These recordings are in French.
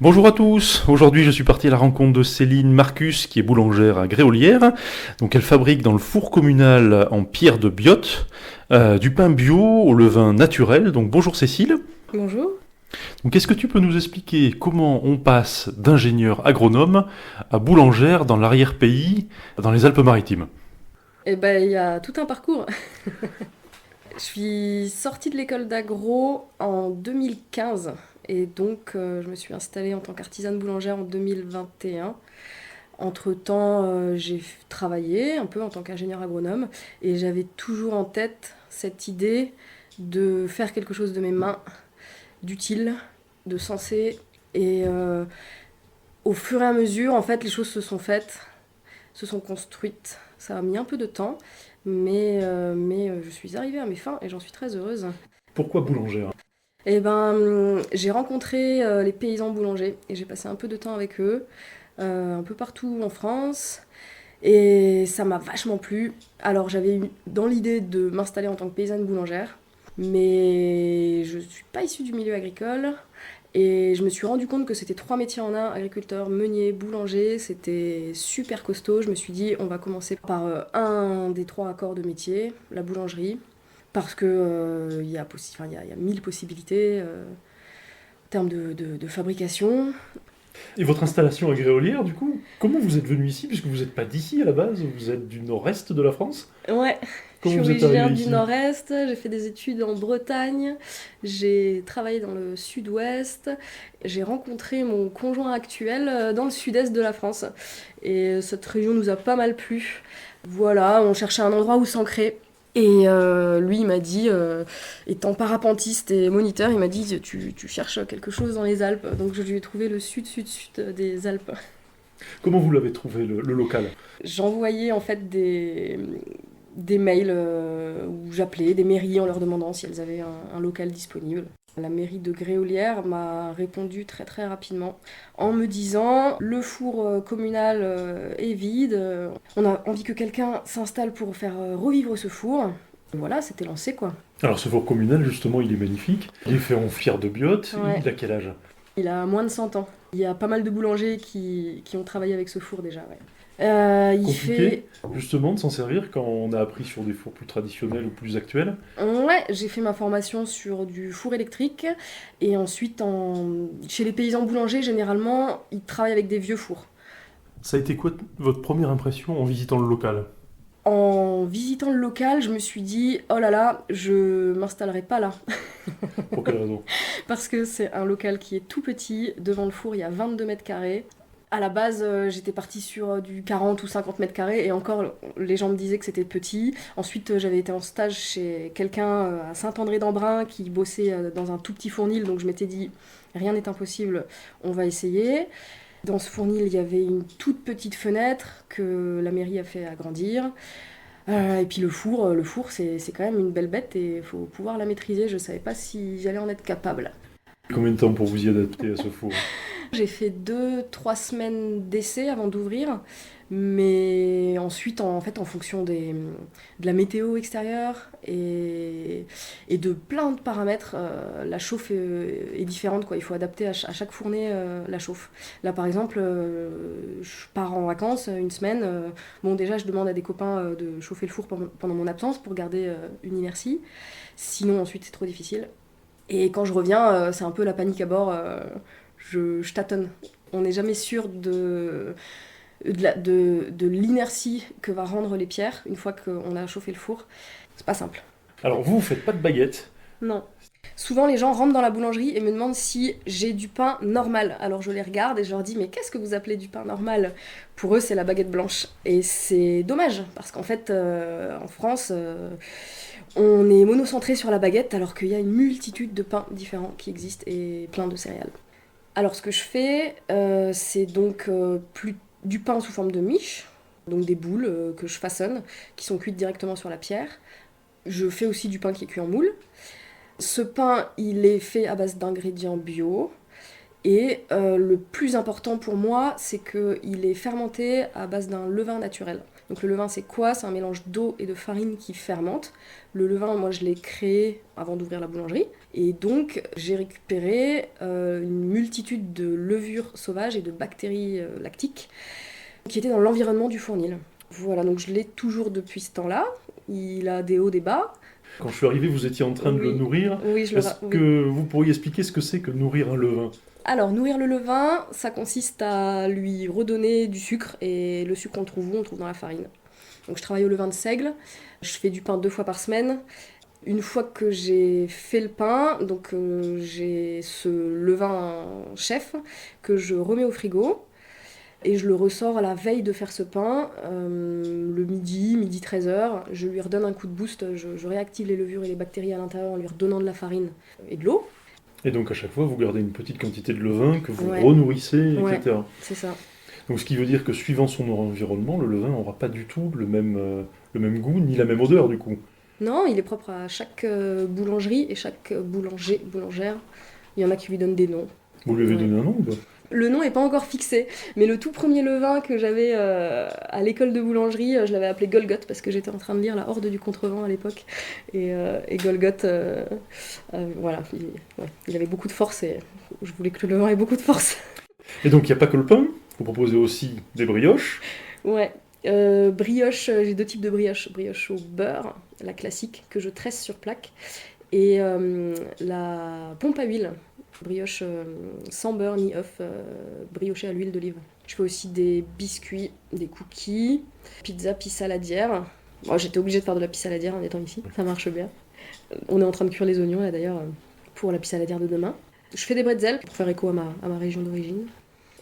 Bonjour à tous, aujourd'hui je suis parti à la rencontre de Céline Marcus qui est boulangère à Gréolière. Donc elle fabrique dans le four communal en pierre de Biote du pain bio au levain naturel. Donc bonjour Cécile. Bonjour. Donc est-ce que tu peux nous expliquer comment on passe d'ingénieur agronome à boulangère dans l'arrière-pays, dans les Alpes-Maritimes? Eh ben, il y a tout un parcours. Je suis sortie de l'école d'agro en 2015 et donc je me suis installée en tant qu'artisane boulangère en 2021. Entre-temps, j'ai travaillé un peu en tant qu'ingénieur agronome et j'avais toujours en tête cette idée de faire quelque chose de mes mains, d'utile, de sensé. Et au fur et à mesure, en fait, les choses se sont faites, se sont construites. Ça a mis un peu de temps, mais je suis arrivée à mes fins et j'en suis très heureuse. Pourquoi boulangère? Et ben, j'ai rencontré les paysans boulangers et j'ai passé un peu de temps avec eux, un peu partout en France. Et ça m'a vachement plu. Alors j'avais eu dans l'idée de m'installer en tant que paysanne boulangère, mais je ne suis pas issue du milieu agricole. Et je me suis rendu compte que c'était trois métiers en un, agriculteur, meunier, boulanger, c'était super costaud. Je me suis dit, on va commencer par un des trois accords de métier, la boulangerie, parce que il y a 1000 possibilités en termes de fabrication. Et votre installation à Gréolière, du coup, comment vous êtes venu ici, puisque vous n'êtes pas d'ici à la base, vous êtes du nord-est de la France? Ouais, je Comment suis vous êtes arrivé originaire du ici? nord-est, j'ai fait des études en Bretagne, j'ai travaillé dans le sud-ouest, j'ai rencontré mon conjoint actuel dans le sud-est de la France. Et cette région nous a pas mal plu. Voilà, on cherchait un endroit où s'ancrer. Et lui, il m'a dit, étant parapentiste et moniteur, il m'a dit tu cherches quelque chose dans les Alpes. Donc je lui ai trouvé le sud-sud-sud des Alpes. Comment vous l'avez trouvé, le local? J'envoyais en fait des mails où j'appelais des mairies en leur demandant si elles avaient un local disponible. La mairie de Gréolière m'a répondu très très rapidement en me disant le four communal est vide, on a envie que quelqu'un s'installe pour faire revivre ce four. Voilà, c'était lancé quoi. Alors ce four communal, justement, il est magnifique. Il est fait en fier de biote. Ouais, Il a quel âge? il a moins de 100 ans. Il y a pas mal de boulangers qui ont travaillé avec ce four déjà. Ouais. Il Compliqué, fait justement, de s'en servir quand on a appris sur des fours plus traditionnels ou plus actuels. Ouais, j'ai fait ma formation sur du four électrique et ensuite chez les paysans boulangers, généralement, ils travaillent avec des vieux fours. Ça a été quoi votre première impression en visitant le local? En visitant le local, je me suis dit, oh là là, je m'installerai pas là. Pour quelle raison? Parce que c'est un local qui est tout petit. Devant le four, il y a 22 mètres carrés. À la base, j'étais partie sur du 40 ou 50 mètres carrés et encore, les gens me disaient que c'était petit. Ensuite, j'avais été en stage chez quelqu'un à Saint-André-d'Embrun qui bossait dans un tout petit fournil, donc je m'étais dit, rien n'est impossible, on va essayer. Dans ce fournil, il y avait une toute petite fenêtre que la mairie a fait agrandir. Et puis le four c'est quand même une belle bête et il faut pouvoir la maîtriser. Je ne savais pas si j'allais en être capable. Combien de temps pour vous y adapter à ce four? J'ai fait 2, 3 semaines d'essai avant d'ouvrir, mais ensuite, en fait, en fonction de la météo extérieure et de plein de paramètres, la chauffe est différente, quoi. Il faut adapter à chaque fournée la chauffe. Là, par exemple, je pars en vacances une semaine. Bon, déjà, je demande à des copains de chauffer le four pendant mon absence pour garder une inertie. Sinon, ensuite, c'est trop difficile. Et quand je reviens, c'est un peu la panique à bord. Je tâtonne. On n'est jamais sûr de l'inertie que va rendre les pierres une fois qu'on a chauffé le four. C'est pas simple. Alors vous, vous faites pas de baguette. Non. Souvent, les gens rentrent dans la boulangerie et me demandent si j'ai du pain normal. Alors je les regarde et je leur dis, mais qu'est-ce que vous appelez du pain normal? Pour eux, c'est la baguette blanche. Et c'est dommage, parce qu'en fait, en France, on est monocentré sur la baguette alors qu'il y a une multitude de pains différents qui existent et plein de céréales. Alors ce que je fais, c'est donc du pain sous forme de miche, donc des boules que je façonne, qui sont cuites directement sur la pierre. Je fais aussi du pain qui est cuit en moule. Ce pain, il est fait à base d'ingrédients bio. Et le plus important pour moi, c'est qu'il est fermenté à base d'un levain naturel. Donc le levain, c'est quoi? C'est un mélange d'eau et de farine qui fermente. Le levain, moi, je l'ai créé avant d'ouvrir la boulangerie. Et donc, j'ai récupéré une multitude de levures sauvages et de bactéries lactiques qui étaient dans l'environnement du fournil. Voilà, donc je l'ai toujours depuis ce temps-là. Il a des hauts, des bas. Quand je suis arrivé, vous étiez en train de le nourrir. Oui, Est-ce que vous pourriez expliquer ce que c'est que nourrir un levain? Alors, nourrir le levain, ça consiste à lui redonner du sucre. Et le sucre, on le trouve où? On le trouve dans la farine. Donc, je travaille au levain de seigle. Je fais du pain 2 fois par semaine. Une fois que j'ai fait le pain, donc j'ai ce levain chef que je remets au frigo. Et je le ressors à la veille de faire ce pain, le midi 13h. Je lui redonne un coup de boost, je réactive les levures et les bactéries à l'intérieur en lui redonnant de la farine et de l'eau. Et donc à chaque fois, vous gardez une petite quantité de levain que vous Ouais. renourrissez, Ouais. etc. C'est ça. Donc ce qui veut dire que suivant son environnement, le levain n'aura pas du tout le même goût, ni la même odeur du coup. Non, il est propre à chaque boulangerie et chaque boulangère. Il y en a qui lui donnent des noms. Vous lui avez Ouais. donné un nom ou pas? Le nom n'est pas encore fixé, mais le tout premier levain que j'avais à l'école de boulangerie, je l'avais appelé Golgoth parce que j'étais en train de lire La Horde du Contrevent à l'époque. Et Golgoth, voilà, il avait beaucoup de force et je voulais que le levain ait beaucoup de force. Et donc il n'y a pas que le pain, vous proposez aussi des brioches. Ouais. Brioche, j'ai 2 types de brioche. Brioche au beurre, la classique, que je tresse sur plaque, et la pompe à huile. Brioche sans beurre ni œuf, briochée à l'huile d'olive. Je fais aussi des biscuits, des cookies, pizza, pie saladière. Bon, j'étais obligée de faire de la pie saladière en étant ici, ça marche bien. On est en train de cuire les oignons là d'ailleurs pour la pie saladière de demain. Je fais des bretzels pour faire écho à ma région d'origine.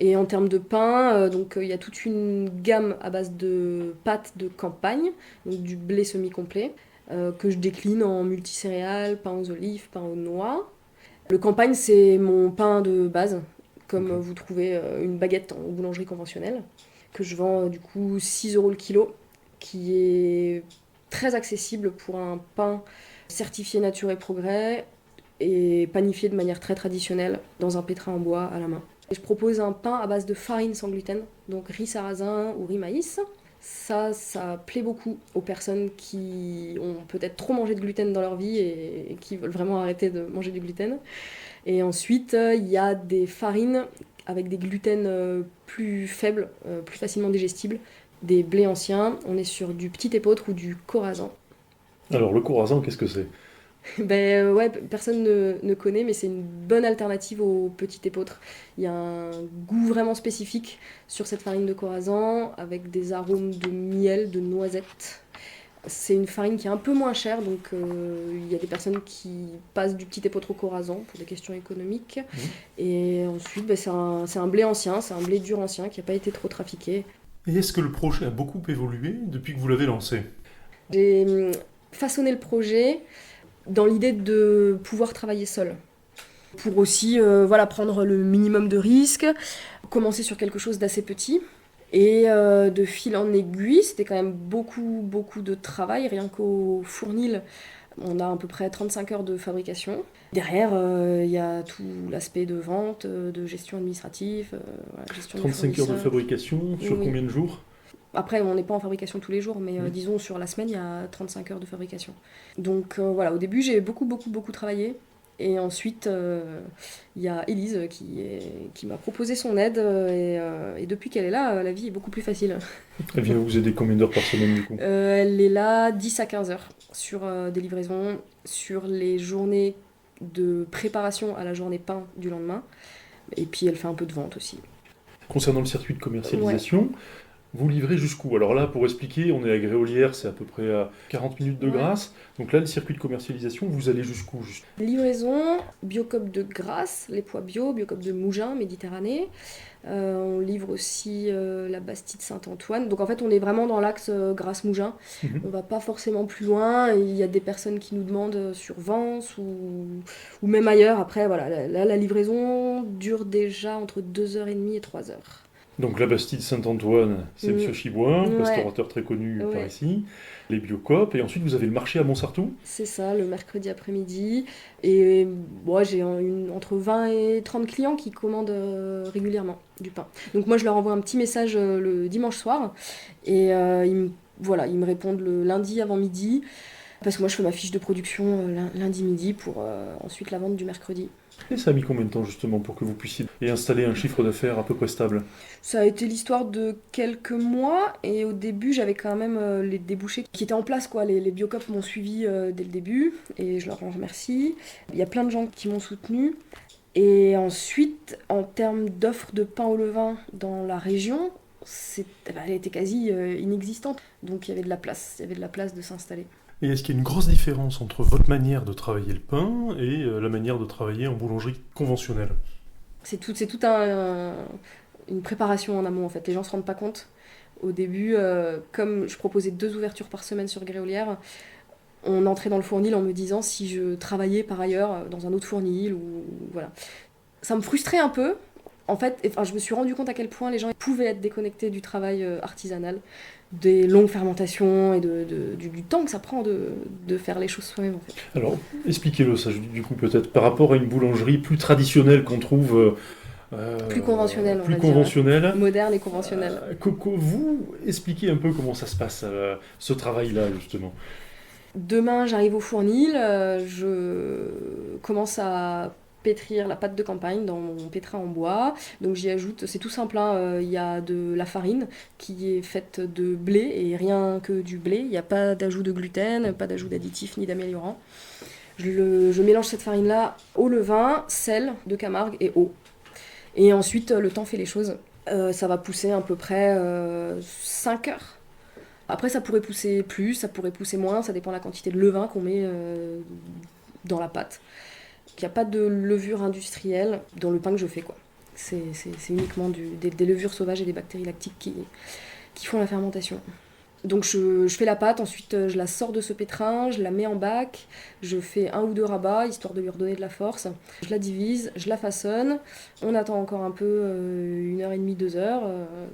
Et en termes de pain, donc il y a toute une gamme à base de pâtes de campagne, donc du blé semi-complet, que je décline en multicéréales, pain aux olives, pain aux noix. Le campagne, c'est mon pain de base, comme vous trouvez une baguette en boulangerie conventionnelle, que je vends du coup 6 € le kilo, qui est très accessible pour un pain certifié Nature et Progrès et panifié de manière très traditionnelle dans un pétrin en bois à la main. Et je propose un pain à base de farine sans gluten, donc riz sarrasin ou riz maïs. Ça plaît beaucoup aux personnes qui ont peut-être trop mangé de gluten dans leur vie et qui veulent vraiment arrêter de manger du gluten. Et ensuite, il y a des farines avec des gluten plus faibles, plus facilement digestibles, des blés anciens. On est sur du petit épeautre ou du corazan. Alors le corazan, qu'est-ce que c'est? Ouais, personne ne connaît, mais c'est une bonne alternative au petit épeautre. Il y a un goût vraiment spécifique sur cette farine de corazan, avec des arômes de miel, de noisettes. C'est une farine qui est un peu moins chère, donc il y a des personnes qui passent du petit épeautre au corazan pour des questions économiques. Et ensuite, c'est un blé ancien, c'est un blé dur ancien qui n'a pas été trop trafiqué. Et est-ce que le projet a beaucoup évolué depuis que vous l'avez lancé? J'ai façonné le projet dans l'idée de pouvoir travailler seul. Pour aussi prendre le minimum de risques, commencer sur quelque chose d'assez petit. Et de fil en aiguille, c'était quand même beaucoup de travail. Rien qu'au fournil, on a à peu près 35 heures de fabrication. Derrière, il y a tout l'aspect de vente, de gestion administrative, gestion des 35 heures de fournisseurs. fabrication, sur Oui. combien de jours? Après, on n'est pas en fabrication tous les jours, mais disons sur la semaine, il y a 35 heures de fabrication. Donc voilà, au début, j'ai beaucoup travaillé. Et ensuite, il y a Élise qui m'a proposé son aide. Et depuis qu'elle est là, la vie est beaucoup plus facile. Elle vient vous aider combien d'heures par semaine du coup? Elle est là 10 à 15 heures sur des livraisons, sur les journées de préparation à la journée pain du lendemain. Et puis elle fait un peu de vente aussi. Concernant le circuit de commercialisation, vous livrez jusqu'où? Alors là, pour expliquer, on est à Gréolières, c'est à peu près à 40 minutes de Grasse. Donc là, le circuit de commercialisation, vous allez jusqu'où? Livraison, Biocoop de Grasse, les pois bio, Biocoop de Mougins, Méditerranée. On livre aussi la Bastide Saint-Antoine. Donc en fait, on est vraiment dans l'axe Grasse-Mougins. On va pas forcément plus loin. Il y a des personnes qui nous demandent sur Vence ou même ailleurs. Après, voilà, là, la livraison dure déjà entre 2h30 et 3h. Donc la Bastide Saint-Antoine, c'est Monsieur Chiboin, Ouais. restaurateur très connu par Ouais. ici, les Biocop, et ensuite vous avez le marché à Montsartou. C'est ça, le mercredi après-midi. Et moi, j'ai entre 20 et 30 clients qui commandent régulièrement du pain. Donc moi, je leur envoie un petit message le dimanche soir. Et voilà, ils me répondent le lundi avant midi. Parce que moi, je fais ma fiche de production lundi midi pour ensuite la vente du mercredi. Et ça a mis combien de temps justement pour que vous puissiez installer un chiffre d'affaires à peu près stable? Ça a été l'histoire de quelques mois et au début j'avais quand même les débouchés qui étaient en place quoi. Les Biocop m'ont suivi dès le début et je leur en remercie. Il y a plein de gens qui m'ont soutenu. Et ensuite, en termes d'offres de pain au levain dans la région, elle était quasi inexistante. Donc il y avait de la place, il y avait de la place de s'installer. Et est-ce qu'il y a une grosse différence entre votre manière de travailler le pain et la manière de travailler en boulangerie conventionnelle? C'est tout une préparation en amont en fait. Les gens se rendent pas compte. Au début, comme je proposais 2 ouvertures par semaine sur Gréolière, on entrait dans le fournil en me disant si je travaillais par ailleurs dans un autre fournil ou voilà. Ça me frustrait un peu. En fait, enfin, je me suis rendu compte à quel point les gens pouvaient être déconnectés du travail artisanal, des longues fermentations et du temps que ça prend de faire les choses soi-même en fait. Alors, expliquez-le ça, du coup, peut-être, par rapport à une boulangerie plus traditionnelle qu'on trouve... Plus conventionnelle, on plus va dire. conventionnelle. Moderne et conventionnelle. Vous expliquez un peu comment ça se passe, ce travail-là, justement. Demain, j'arrive au fournil, je commence à pétrir la pâte de campagne dans mon pétrin en bois. Donc j'y ajoute, c'est tout simple, hein, il y a de la farine qui est faite de blé et rien que du blé. Il n'y a pas d'ajout de gluten, pas d'ajout d'additifs ni d'améliorants. Je mélange cette farine-là au levain, sel de Camargue et eau. Et ensuite, le temps fait les choses. Ça va pousser à peu près 5 heures. Après, ça pourrait pousser plus, ça pourrait pousser moins, ça dépend de la quantité de levain qu'on met dans la pâte. Il n'y a pas de levure industrielle dans le pain que je fais, quoi. C'est uniquement des levures sauvages et des bactéries lactiques qui font la fermentation. Donc je fais la pâte, ensuite je la sors de ce pétrin, je la mets en bac, je fais 1 ou 2 rabats, histoire de lui redonner de la force. Je la divise, je la façonne, on attend encore un peu, 1h30, 2 heures,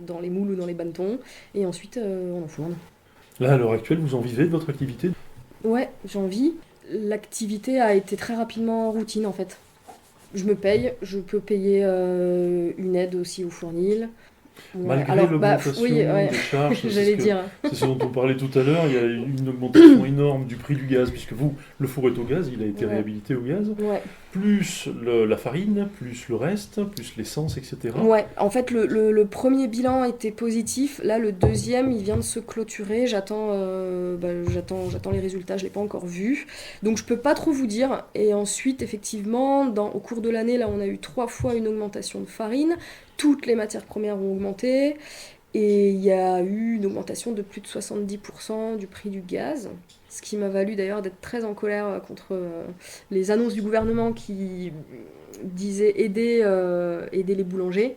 dans les moules ou dans les bannetons, et ensuite on enfourne. Là, à l'heure actuelle, vous en vivez de votre activité? Ouais, j'en vis. L'activité a été très rapidement routine en fait. Je me paye, je peux payer une aide aussi au fournil. Ouais, Malgré l'augmentation ouais. des charges, J'allais dire. c'est ce dont on parlait tout à l'heure, il y a une augmentation énorme du prix du gaz, puisque vous, le four est au gaz, il a été réhabilité au gaz, Ouais. plus la farine, plus le reste, plus l'essence, etc. Ouais, en fait, le premier bilan était positif. Là, le deuxième, il vient de se clôturer. J'attends les résultats, je ne l'ai pas encore vu. Donc, je peux pas trop vous dire. Et ensuite, effectivement, au cours de l'année, là, on a eu 3 fois une augmentation de farine. Toutes les matières premières ont augmenté. Et il y a eu une augmentation de plus de 70% du prix du gaz. Ce qui m'a valu d'ailleurs d'être très en colère contre les annonces du gouvernement qui disaient aider les boulangers.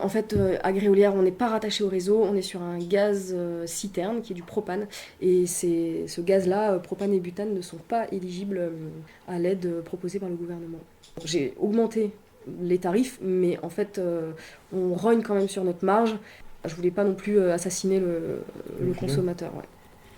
En fait, à Gréolière, on n'est pas rattaché au réseau, on est sur un gaz citerne qui est du propane. Et ce gaz-là, propane et butane, ne sont pas éligibles à l'aide proposée par le gouvernement. J'ai augmenté les tarifs, mais en fait, on rogne quand même sur notre marge. Je voulais pas non plus assassiner le consommateur. Ouais.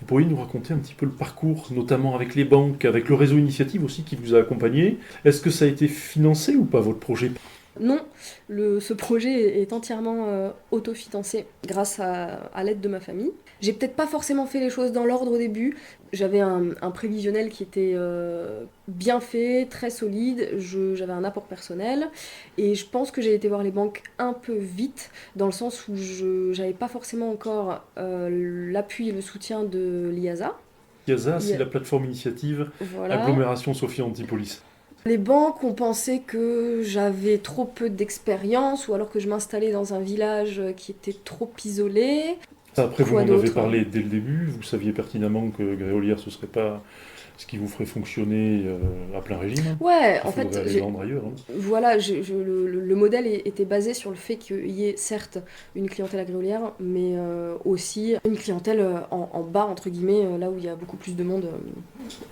Vous pourriez nous raconter un petit peu le parcours, notamment avec les banques, avec le réseau Initiative aussi qui vous a accompagné. Est-ce que ça a été financé ou pas, votre projet? Non, ce projet est entièrement autofinancé grâce à l'aide de ma famille. J'ai peut-être pas forcément fait les choses dans l'ordre au début. J'avais un prévisionnel qui était bien fait, très solide. J'avais un apport personnel. Et je pense que j'ai été voir les banques un peu vite, dans le sens où je n'avais pas forcément encore l'appui et le soutien de l'IASA. l'IASA, c'est la plateforme Initiative, voilà. Agglomération Sophia Antipolis. Les banques ont pensé que j'avais trop peu d'expérience ou alors que je m'installais dans un village qui était trop isolé. Après, vous en avez parlé dès le début, vous saviez pertinemment que Gréolière, ce ne serait pas ce qui vous ferait fonctionner à plein régime. Ouais, en fait, aller vendre ailleurs, hein. Voilà, le modèle était basé sur le fait qu'il y ait certes une clientèle à Gréolière, mais aussi une clientèle en bas, entre guillemets, là où il y a beaucoup plus de monde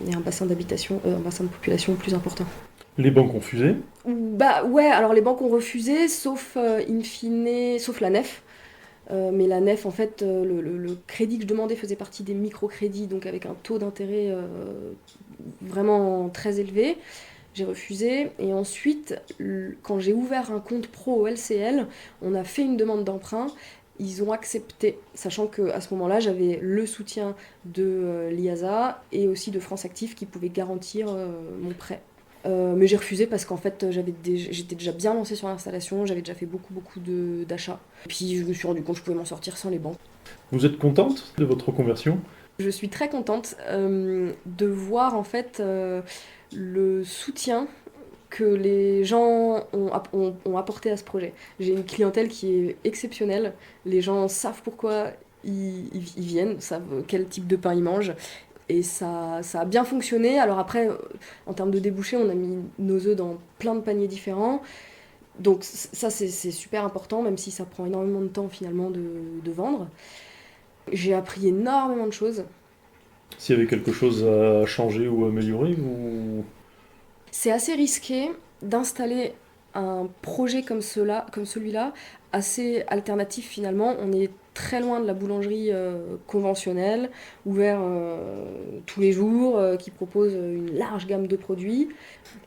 et un bassin d'habitation, un bassin de population plus important. Les banques ont fusé. Bah ouais, alors les banques ont refusé, sauf in fine, sauf la nef. Mais la nef, en fait, le crédit que je demandais faisait partie des microcrédits, donc avec un taux d'intérêt vraiment très élevé. J'ai refusé. Et ensuite, quand j'ai ouvert un compte pro au LCL, on a fait une demande d'emprunt. Ils ont accepté, sachant qu'à ce moment-là, j'avais le soutien de l'IASA et aussi de France Active qui pouvaient garantir mon prêt. Mais j'ai refusé parce qu'en fait, j'étais déjà bien lancée sur l'installation, j'avais déjà fait beaucoup d'achats. Puis je me suis rendu compte que je pouvais m'en sortir sans les banques. Vous êtes contente de votre reconversion? Je suis très contente de voir en fait le soutien que les gens ont apporté à ce projet. J'ai une clientèle qui est exceptionnelle. Les gens savent pourquoi ils viennent, savent quel type de pain ils mangent. Et ça a bien fonctionné. Alors après, en termes de débouchés, on a mis nos œufs dans plein de paniers différents. Donc ça, c'est super important, même si ça prend énormément de temps finalement de vendre. J'ai appris énormément de choses. S'il y avait quelque chose à changer ou à améliorer, vous... C'est assez risqué d'installer un projet comme celui-là, assez alternatif finalement. On est très loin de la boulangerie conventionnelle, ouvert tous les jours, qui propose une large gamme de produits.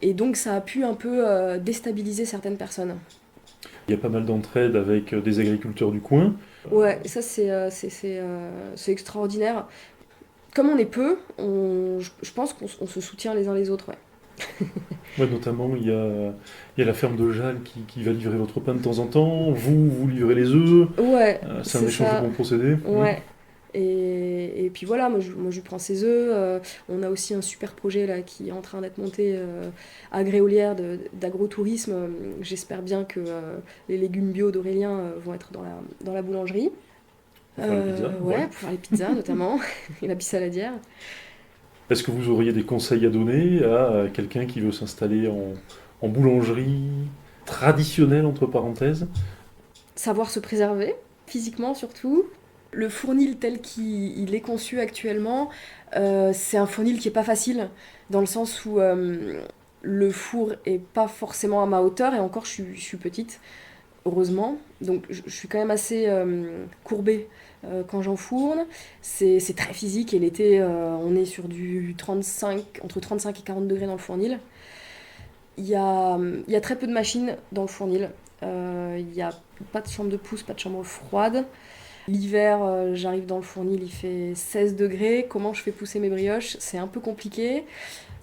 Et donc ça a pu un peu déstabiliser certaines personnes. Il y a pas mal d'entraide avec des agriculteurs du coin. Ouais, ça c'est extraordinaire. Comme on est peu, je pense qu'on se soutient les uns les autres. Ouais. Ouais, notamment, il y a la ferme de Jalles qui va livrer votre pain de temps en temps. Vous livrez les œufs. Ouais, C'est un c'est échange de ça. bons procédés. Ouais. Et puis voilà, moi je lui prends ses œufs. On a aussi un super projet là qui est en train d'être monté à Gréolière d'agrotourisme. J'espère bien que les légumes bio d'Aurélien vont être dans la boulangerie. Pour faire les pizzas. Ouais, Ouais. pour faire les pizzas notamment, et la pissaladière. Est-ce que vous auriez des conseils à donner à quelqu'un qui veut s'installer en boulangerie traditionnelle, entre parenthèses? Savoir se préserver, physiquement surtout. Le fournil tel qu'il est conçu actuellement, c'est un fournil qui est pas facile, dans le sens où le four est pas forcément à ma hauteur, et encore je suis petite, heureusement. Donc je suis quand même assez courbée quand j'enfourne. C'est très physique, et l'été, on est sur du 35, entre 35 et 40 degrés dans le fournil. Il y a très peu de machines dans le fournil. Il n'y a pas de chambre de pousse, pas de chambre froide. L'hiver, j'arrive dans le fournil, il fait 16 degrés. Comment je fais pousser mes brioches? C'est un peu compliqué.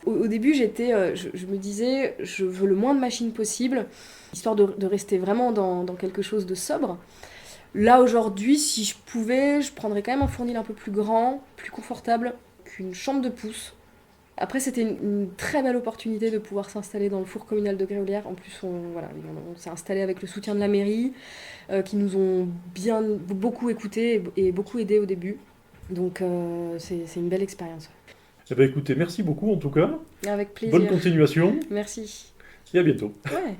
Au début, je me disais, je veux le moins de machines possible, histoire de rester vraiment dans quelque chose de sobre. Là, aujourd'hui, si je pouvais, je prendrais quand même un fournil un peu plus grand, plus confortable qu'une chambre de pousse. Après, c'était une très belle opportunité de pouvoir s'installer dans le four communal de Gréolière. En plus, on s'est installé avec le soutien de la mairie, qui nous ont bien beaucoup écoutés et beaucoup aidés au début. Donc, c'est une belle expérience. Eh bien, écoutez, merci beaucoup en tout cas. Avec Bonne plaisir. continuation Merci. et à bientôt. Ouais.